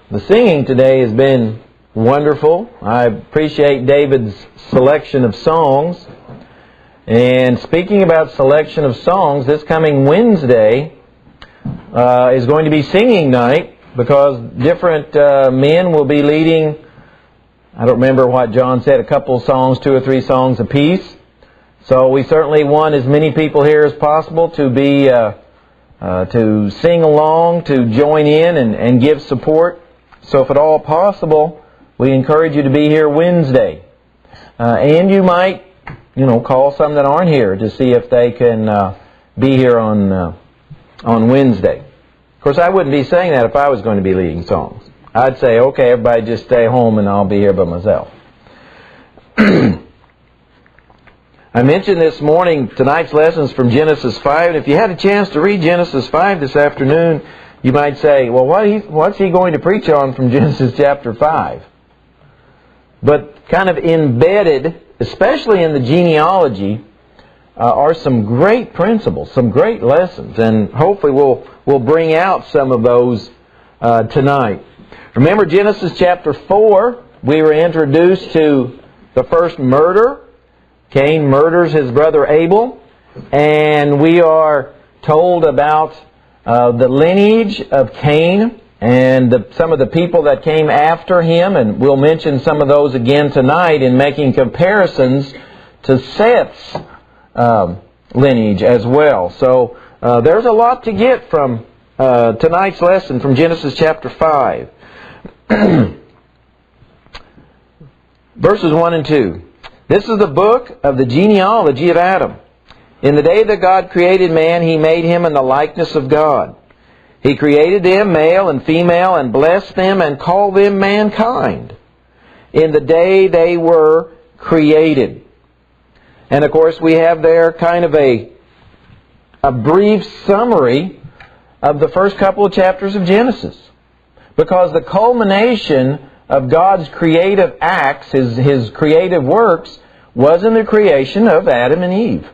The singing today has been wonderful. I appreciate David's selection of songs. And speaking about selection of songs, this coming Wednesday is going to be singing night because different men will be leading, I don't remember what John said, a couple of songs, 2 or 3 songs apiece. So we certainly want as many people here as possible to be to sing along, to join in and give support. So if at all possible, we encourage you to be here Wednesday. And you might, call some that aren't here to see if they can be here on Wednesday. Of course, I wouldn't be saying that if I was going to be leading songs. I'd say, okay, everybody just stay home and I'll be here by myself. I mentioned this morning tonight's lessons from Genesis 5, and if you had a chance to read Genesis 5 this afternoon, you might say, well, what's he going to preach on from Genesis chapter 5? But kind of embedded, especially in the genealogy, are some great principles, some great lessons, and hopefully we'll bring out some of those tonight. Remember Genesis chapter 4, we were introduced to the first murder. Cain murders his brother Abel, and we are told about the lineage of Cain and some of the people that came after him, and we'll mention some of those again tonight in making comparisons to Seth's lineage as well. So there's a lot to get from tonight's lesson from Genesis chapter 5. Verses 1 and 2. This is the book of the genealogy of Adam. In the day that God created man, He made him in the likeness of God. He created them, male and female, and blessed them and called them mankind in the day they were created. And of course we have there kind of a brief summary of the first couple of chapters of Genesis. Because the culmination of God's creative acts, His creative works, was in the creation of Adam and Eve.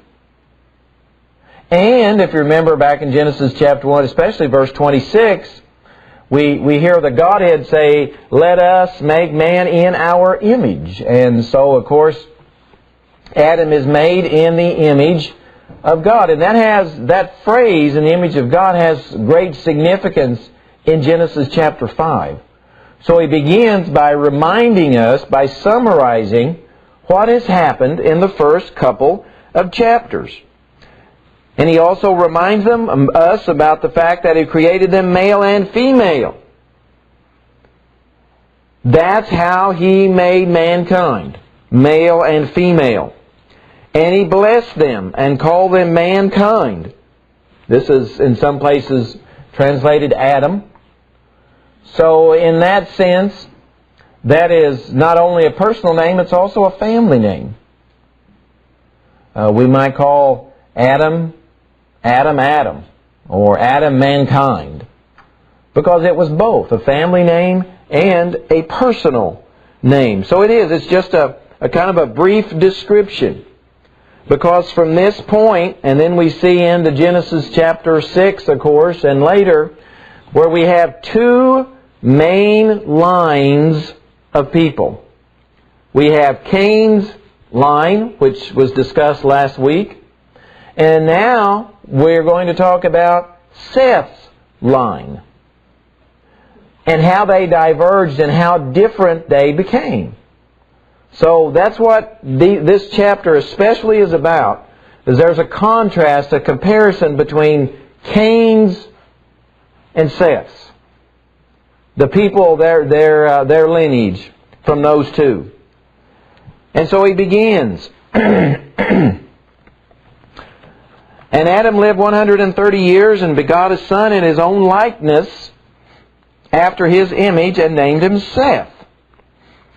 And if you remember back in Genesis chapter 1, especially verse 26, we hear the Godhead say, let us make man in our image. And so, of course, Adam is made in the image of God. And that phrase, in the image of God, has great significance in Genesis chapter 5. So he begins by reminding us, by summarizing what has happened in the first couple of chapters. And he also reminds us about the fact that He created them male and female. That's how He made mankind, male and female. And He blessed them and called them mankind. This is in some places translated Adam. So in that sense, that is not only a personal name, it's also a family name. We might call Adam, or Adam mankind, because it was both a family name and a personal name. So it's just a kind of a brief description. Because from this point, and then we see into Genesis chapter 6, of course, and later, where we have 2 main lines of people. We have Cain's line, which was discussed last week, and now we're going to talk about Seth's line and how they diverged and how different they became. So that's what this chapter especially is about, is there's a contrast, a comparison between Cain's and Seth's. The people, their lineage from those 2. And so he begins. And Adam lived 130 years and begot a son in his own likeness after his image and named him Seth.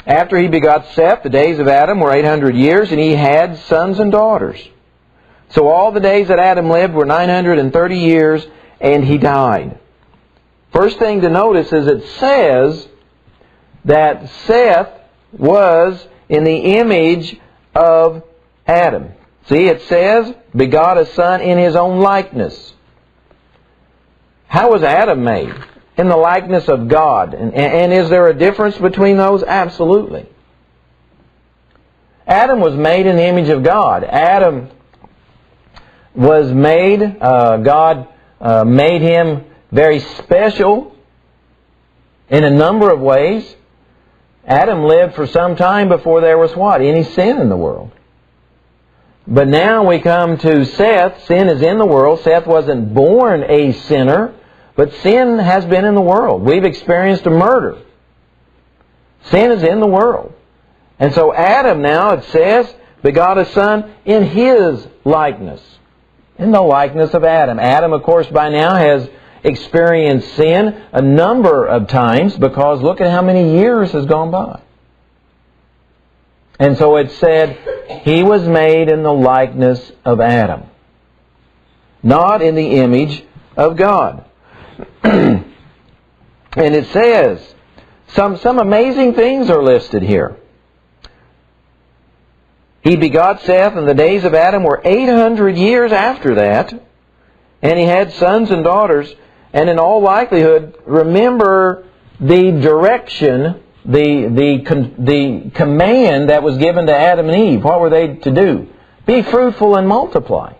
After he begot Seth, the days of Adam were 800 years, and he had sons and daughters. So all the days that Adam lived were 930 years, and he died. First thing to notice is it says that Seth was in the image of Adam. See, it says, begot a son in his own likeness. How was Adam made? in the likeness of God. And is there a difference between those? Absolutely. Adam was made in the image of God. Adam was made, God made him very special in a number of ways. Adam lived for some time before there was what? Any sin in the world. But now we come to Seth. Sin is in the world. Seth wasn't born a sinner, but sin has been in the world. We've experienced a murder. Sin is in the world. And so Adam now, it says, begot a son in his likeness. In the likeness of Adam. Adam, of course, by now has experienced sin a number of times, because look at how many years has gone by. And so it said, he was made in the likeness of Adam, not in the image of God. And it says, some amazing things are listed here. He begot Seth, and the days of Adam were 800 years after that, and he had sons and daughters. And in all likelihood, remember the direction, the command that was given to Adam and Eve. What were they to do? Be fruitful and multiply.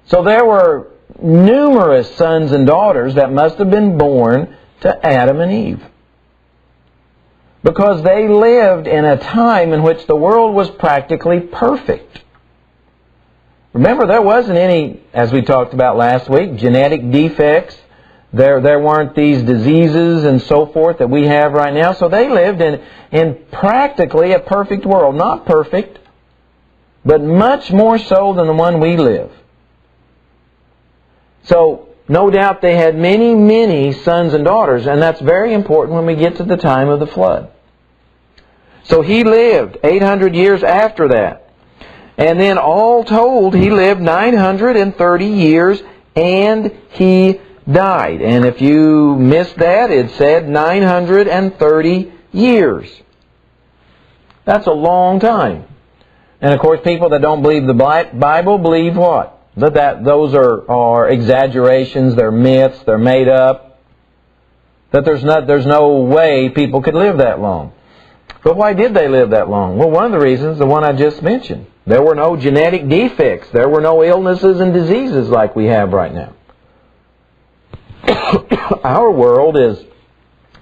So there were numerous sons and daughters that must have been born to Adam and Eve, because they lived in a time in which the world was practically perfect. Remember, there wasn't any, as we talked about last week, genetic defects. There weren't these diseases and so forth that we have right now. So they lived in practically a perfect world. Not perfect, but much more so than the one we live. So, no doubt they had many, many sons and daughters, and that's very important when we get to the time of the flood. So he lived 800 years after that. And then all told, he lived 930 years and he died. And if you missed that, it said 930 years. That's a long time. And of course, people that don't believe the Bible believe what? That those are exaggerations, they're myths, they're made up. That there's no way people could live that long. But why did they live that long? Well, one of the reasons, the one I just mentioned. There were no genetic defects. There were no illnesses and diseases like we have right now. Our world is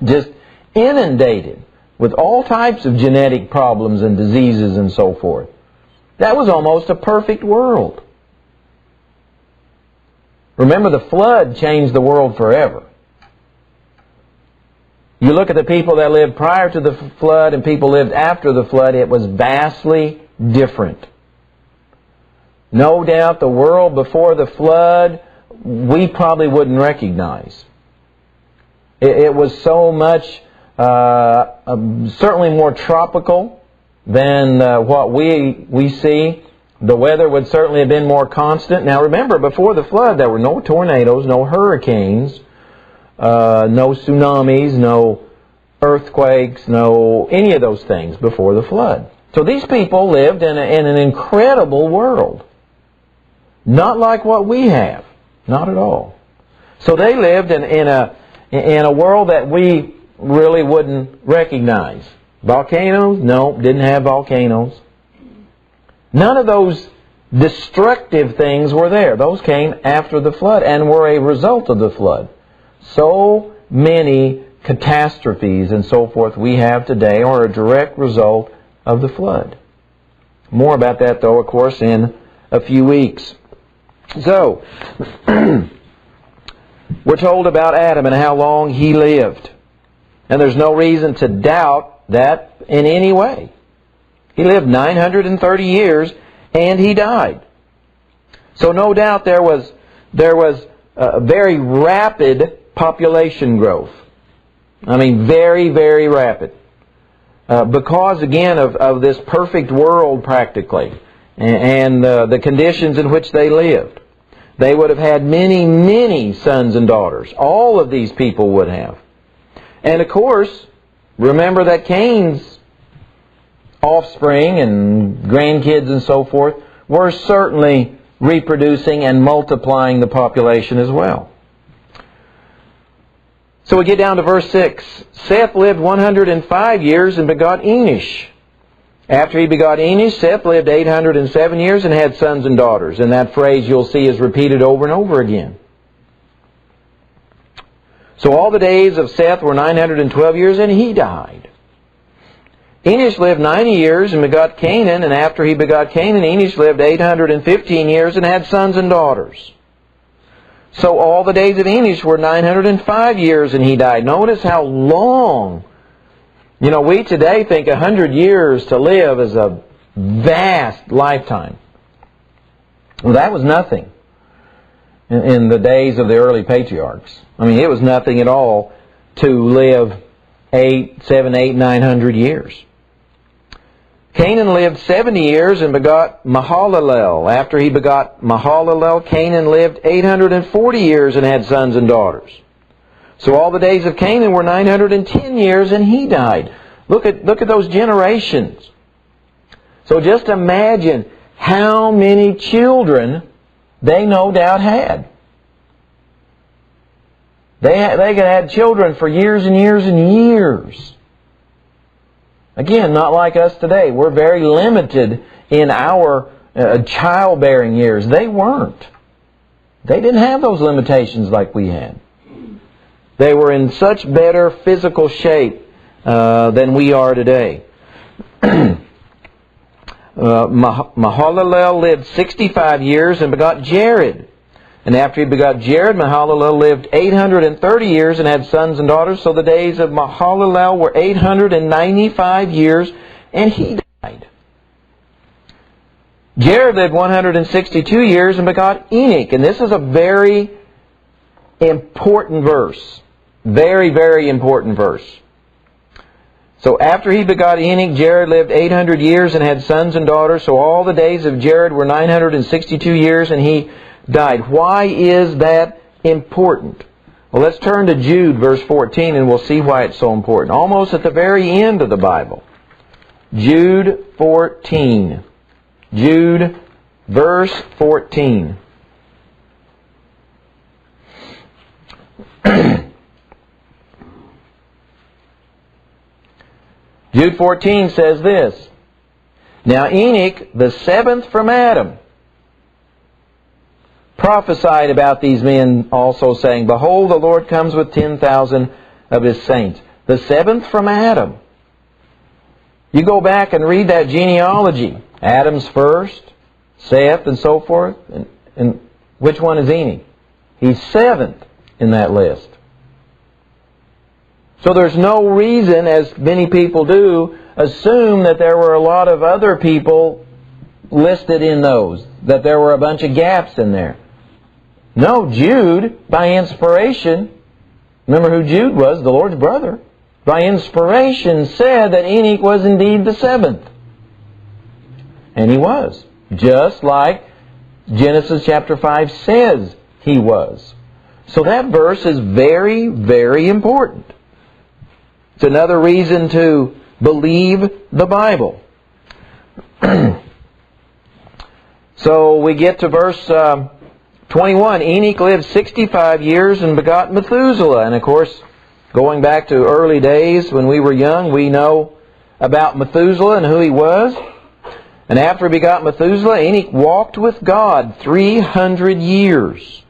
just inundated with all types of genetic problems and diseases and so forth. That was almost a perfect world. Remember, the flood changed the world forever. You look at the people that lived prior to the flood and people lived after the flood, it was vastly different. No doubt the world before the flood, we probably wouldn't recognize. It was so much, certainly more tropical than what we see. The weather would certainly have been more constant. Now remember, before the flood, there were no tornadoes, no hurricanes, no tsunamis, no earthquakes, no any of those things before the flood. So these people lived in an incredible world. Not like what we have. Not at all. So they lived in a world that we really wouldn't recognize. Volcanoes? No, didn't have volcanoes. None of those destructive things were there. Those came after the flood and were a result of the flood. So many catastrophes and so forth we have today are a direct result of the flood. More about that, though, of course, in a few weeks. So, we're told about Adam and how long he lived. And there's no reason to doubt that in any way. He lived 930 years and he died. So no doubt there was a very rapid population growth. I mean, very, very rapid. Because, again, of this perfect world practically and the conditions in which they lived. They would have had many, many sons and daughters. All of these people would have. And of course, remember that Cain's offspring and grandkids and so forth were certainly reproducing and multiplying the population as well. So we get down to verse 6. Seth lived 105 years and begot Enosh. After he begot Enosh, Seth lived 807 years and had sons and daughters. And that phrase you'll see is repeated over and over again. So all the days of Seth were 912 years, and he died. Enosh lived 90 years and begot Canaan, and after he begot Canaan, Enosh lived 815 years and had sons and daughters. So all the days of Enosh were 905 years, and he died. Notice how long. You know, we today think 100 years to live is a vast lifetime. Well, that was nothing in the days of the early patriarchs. I mean, it was nothing at all to live 900 years. Canaan lived 70 years and begot Mahalalel. After he begot Mahalalel, Canaan lived 840 years and had sons and daughters. So all the days of Canaan were 910 years, and he died. Look at those generations. So just imagine how many children they no doubt had. They could have had children for years and years and years. Again, not like us today. We're very limited in our childbearing years. They weren't. They didn't have those limitations like we had. They were in such better physical shape than we are today. Mahalalel lived 65 years and begot Jared. And after he begot Jared, Mahalalel lived 830 years and had sons and daughters. So the days of Mahalalel were 895 years, and he died. Jared lived 162 years and begot Enoch. And this is a very important verse. Very, very important verse. So after he begot Enoch, Jared lived 800 years and had sons and daughters. So all the days of Jared were 962 years, and he died. Why is that important? Well, let's turn to Jude, verse 14, and we'll see why it's so important. Almost at the very end of the Bible. Jude 14. Jude, verse 14. Jude 14 says this, Now Enoch, the seventh from Adam, prophesied about these men also, saying, Behold, the Lord comes with 10,000 of His saints. The seventh from Adam. You go back and read that genealogy. Adam's first, Seth, and so forth. And which one is Enoch? He's seventh in that list. So there's no reason, as many people do, assume that there were a lot of other people listed in those, that there were a bunch of gaps in there. No, Jude, by inspiration, remember who Jude was, the Lord's brother, by inspiration said that Enoch was indeed the seventh. And he was, just like Genesis chapter 5 says he was. So that verse is very, very important. It's another reason to believe the Bible. So we get to verse 21. Enoch lived 65 years and begot Methuselah. And of course, going back to early days when we were young, we know about Methuselah and who he was. And after he begot Methuselah, Enoch walked with God 300 years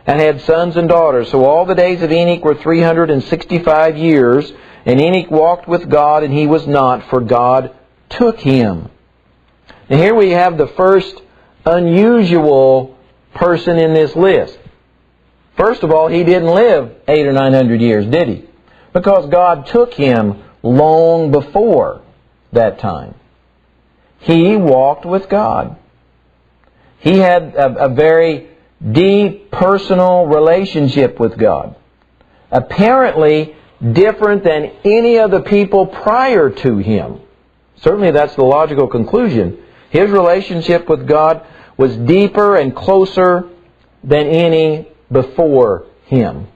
and had sons and daughters. So all the days of Enoch were 365 years. And Enoch walked with God, and he was not, for God took him. And here we have the first unusual person in this list. First of all, he didn't live 800 or 900 years, did he? Because God took him long before that time. He walked with God. He had a very deep personal relationship with God. Apparently different than any of the people prior to him. Certainly that's the logical conclusion. His relationship with God was deeper and closer than any before him.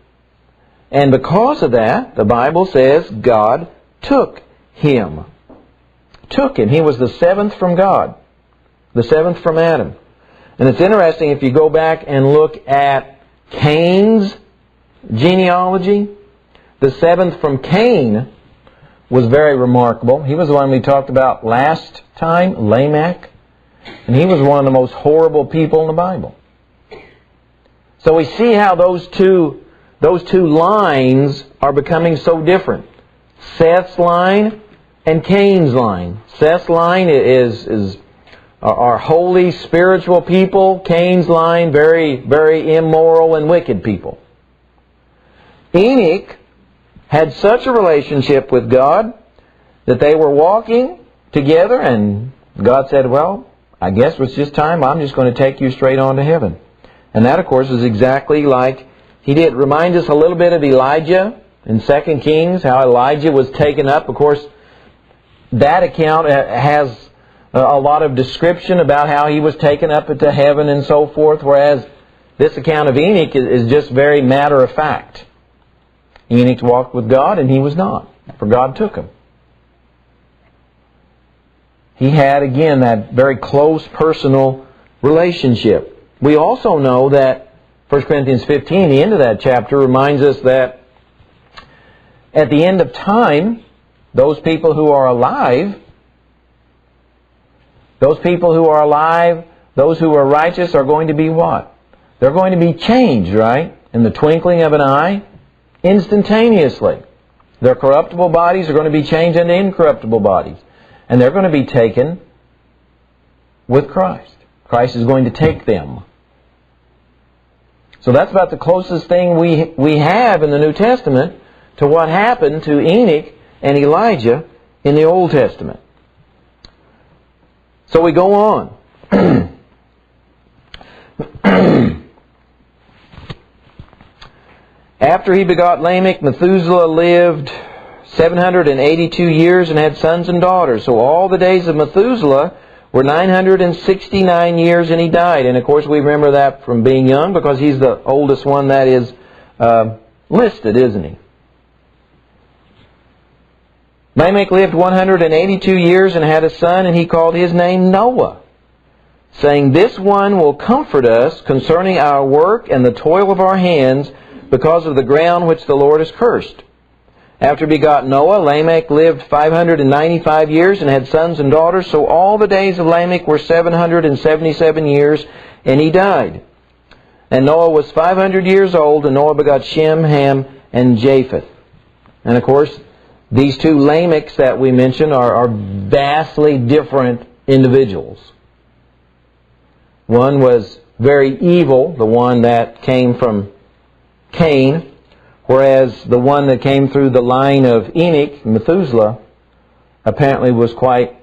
And because of that, the Bible says God took him. Took him. He was the seventh from God. The seventh from Adam. And it's interesting, if you go back and look at Cain's genealogy, The seventh from Cain was very remarkable. He was the one we talked about last time, Lamech. And he was one of the most horrible people in the Bible. So we see how those two lines are becoming so different. Seth's line and Cain's line. Seth's line are holy, spiritual people. Cain's line, very, very immoral and wicked people. Enoch had such a relationship with God that they were walking together, and God said, well, I guess it's just time. I'm just going to take you straight on to heaven. And that, of course, is exactly like he did. Remind us a little bit of Elijah in 2 Kings, how Elijah was taken up. Of course, that account has a lot of description about how he was taken up into heaven and so forth, whereas this account of Enoch is just very matter of fact. Enoch walked with God and he was not, for God took him. He had, again, that very close personal relationship. We also know that 1 Corinthians 15, the end of that chapter, reminds us that at the end of time, those people who are alive, those who are righteous are going to be what? They're going to be changed, right? In the twinkling of an eye, instantaneously. Their corruptible bodies are going to be changed into incorruptible bodies. And they're going to be taken with Christ. Christ is going to take them. So that's about the closest thing we have in the New Testament to what happened to Enoch and Elijah in the Old Testament. So we go on. After he begot Lamech, Methuselah lived 782 years and had sons and daughters. So all the days of Methuselah were 969 years and he died. And of course we remember that from being young because he's the oldest one that is listed, isn't he? Lamech lived 182 years and had a son, and he called his name Noah, saying, "This one will comfort us concerning our work and the toil of our hands, because of the ground which the Lord has cursed." After begot Noah, Lamech lived 595 years and had sons and daughters. So all the days of Lamech were 777 years, and he died. And Noah was 500 years old, and Noah begot Shem, Ham, and Japheth. And of course, these two Lamechs that we mentioned are vastly different individuals. One was very evil, the one that came from Cain, whereas the one that came through the line of Enoch, Methuselah, apparently was quite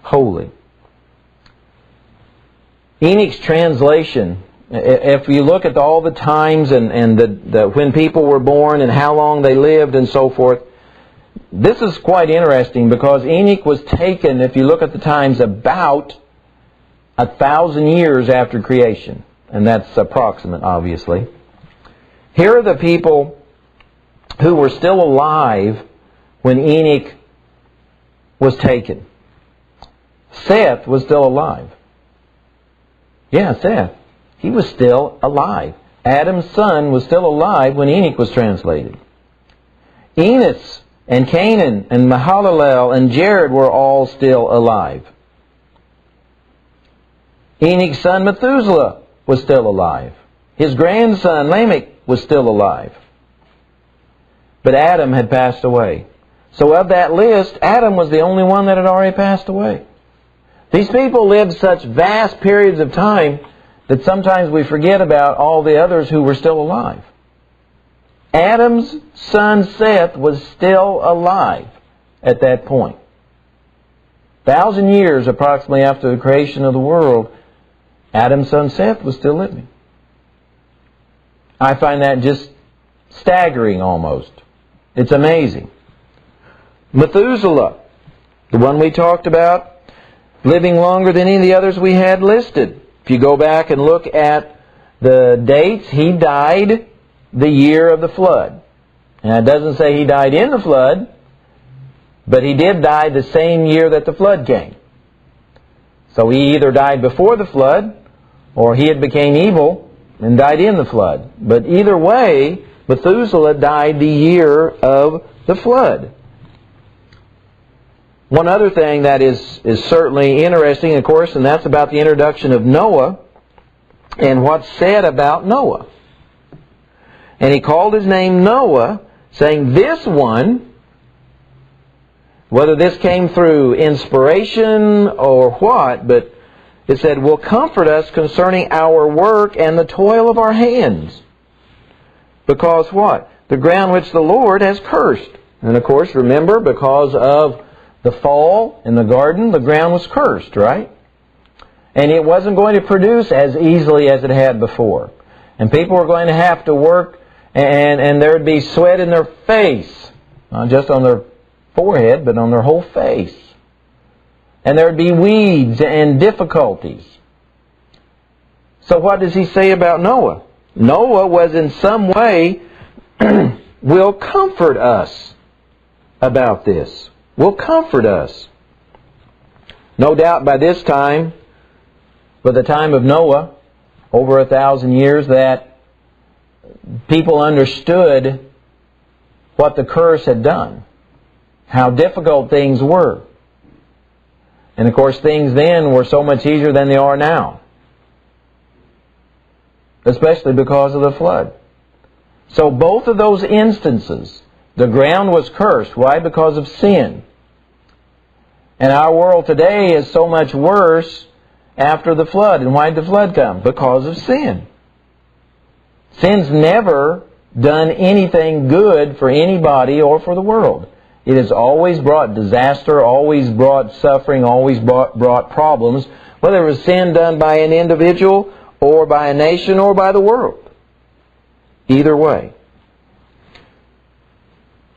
holy. Enoch's translation, if you look at all the times and the when people were born and how long they lived and so forth, this is quite interesting because Enoch was taken, if you look at the times, about 1,000 years after creation. And that's approximate, obviously. Here are the people who were still alive when Enoch was taken. Seth was still alive. Yeah, Seth. He was still alive. Adam's son was still alive when Enoch was translated. Enos and Canaan and Mahalalel and Jared were all still alive. Enoch's son Methuselah was still alive. His grandson Lamech was still alive. But Adam had passed away. So of that list, Adam was the only one that had already passed away. These people lived such vast periods of time that sometimes we forget about all the others who were still alive. Adam's son Seth was still alive at that point. 1,000 years approximately after the creation of the world, Adam's son Seth was still living. I find that just staggering almost. It's amazing. Methuselah, the one we talked about, living longer than any of the others we had listed. If you go back and look at the dates, he died the year of the flood. And it doesn't say he died in the flood, but he did die the same year that the flood came. So he either died before the flood, or he had became evil and died in the flood. But either way, Methuselah died the year of the flood. One other thing that is certainly interesting, of course, and that's about the introduction of Noah and what's said about Noah. And he called his name Noah, saying, this one, whether this came through inspiration or what, but it said, will comfort us concerning our work and the toil of our hands. Because what? The ground which the Lord has cursed. And of course, remember, because of the fall in the garden, the ground was cursed, right? And it wasn't going to produce as easily as it had before. And people were going to have to work, and there would be sweat in their face. Not just on their forehead, but on their whole face. And there would be weeds and difficulties. So what does he say about Noah? Noah was in some way will comfort us about this. Will comfort us. No doubt by this time, by the time of Noah, over 1,000 years, that people understood what the curse had done. How difficult things were. And of course things then were so much easier than they are now. Especially because of the flood. So both of those instances, the ground was cursed. Why? Because of sin. And our world today is so much worse after the flood. And why did the flood come? Because of sin. Sin's never done anything good for anybody or for the world. It has always brought disaster, always brought suffering, always brought problems, whether it was sin done by an individual or by a nation or by the world. Either way.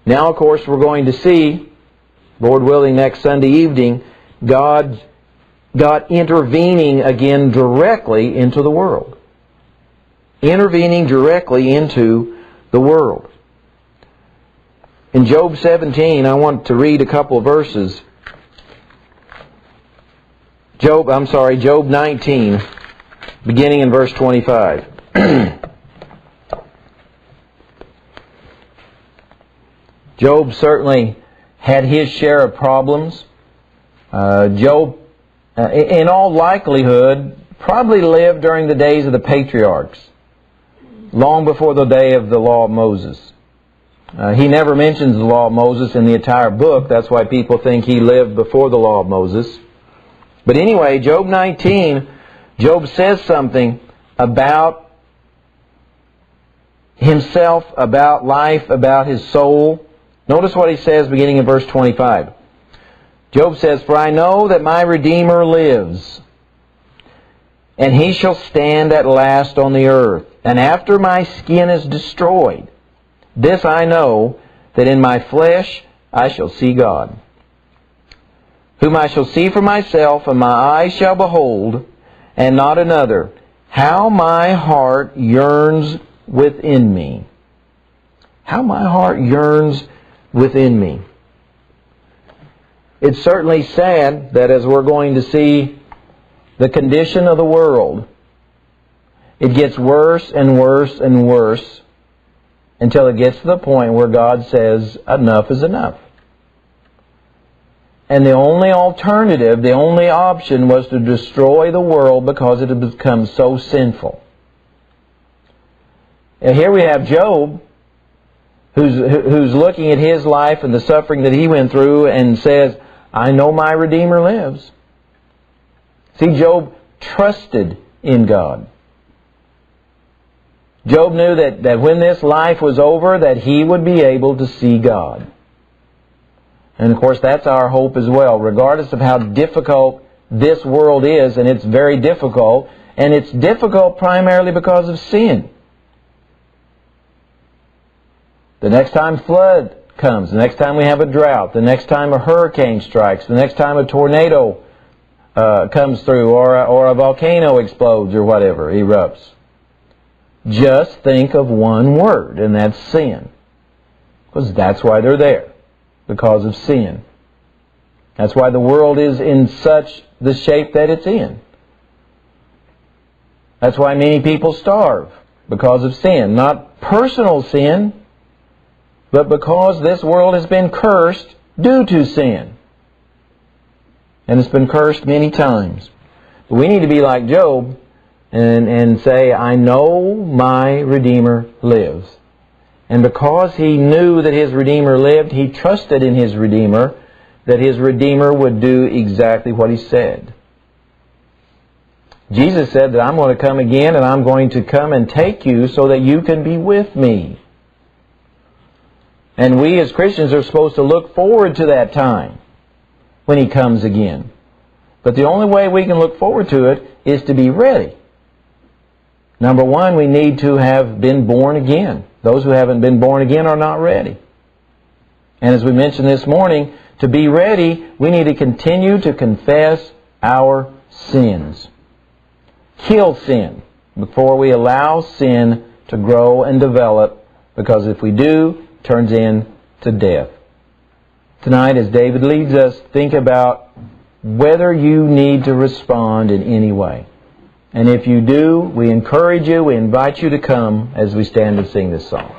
Now, of course, we're going to see, Lord willing, next Sunday evening, God intervening again directly into the world. Intervening directly into the world. In Job 17, I want to read a couple of verses. Job 19, beginning in verse 25. Job certainly had his share of problems. Job, in all likelihood, probably lived during the days of the patriarchs, long before the day of the law of Moses. He never mentions the law of Moses in the entire book. That's why people think he lived before the law of Moses. But anyway, Job 19, Job says something about himself, about life, about his soul. Notice what he says beginning in verse 25. Job says, "For I know that my Redeemer lives, and he shall stand at last on the earth. And after my skin is destroyed, this I know, that in my flesh I shall see God, whom I shall see for myself, and my eyes shall behold, and not another. How my heart yearns within me." How my heart yearns within me. It's certainly sad that as we're going to see the condition of the world, it gets worse and worse and worse until it gets to the point where God says, enough is enough. And the only alternative, the only option was to destroy the world because it had become so sinful. And here we have Job, who's looking at his life and the suffering that he went through and says, I know my Redeemer lives. See, Job trusted in God. Job knew that when this life was over, that he would be able to see God. And of course, that's our hope as well. Regardless of how difficult this world is, and it's very difficult, and it's difficult primarily because of sin. The next time flood comes, the next time we have a drought, the next time a hurricane strikes, the next time a tornado comes through, or a volcano explodes or whatever, erupts. Just think of one word, and that's sin. Because that's why they're there. Because of sin. That's why the world is in such the shape that it's in. That's why many people starve. Because of sin. Not personal sin, but because this world has been cursed due to sin. And it's been cursed many times. But we need to be like Job and say, I know my Redeemer lives. And because he knew that his Redeemer lived, he trusted in his Redeemer, that his Redeemer would do exactly what he said. Jesus said that I'm going to come again, and I'm going to come and take you so that you can be with me. And we as Christians are supposed to look forward to that time when he comes again. But the only way we can look forward to it is to be ready. Number one, we need to have been born again. Those who haven't been born again are not ready. And as we mentioned this morning, to be ready, we need to continue to confess our sins. Kill sin before we allow sin to grow and develop, because if we do, it turns into death. Tonight, as David leads us, think about whether you need to respond in any way. And if you do, we encourage you, we invite you to come as we stand and sing this song.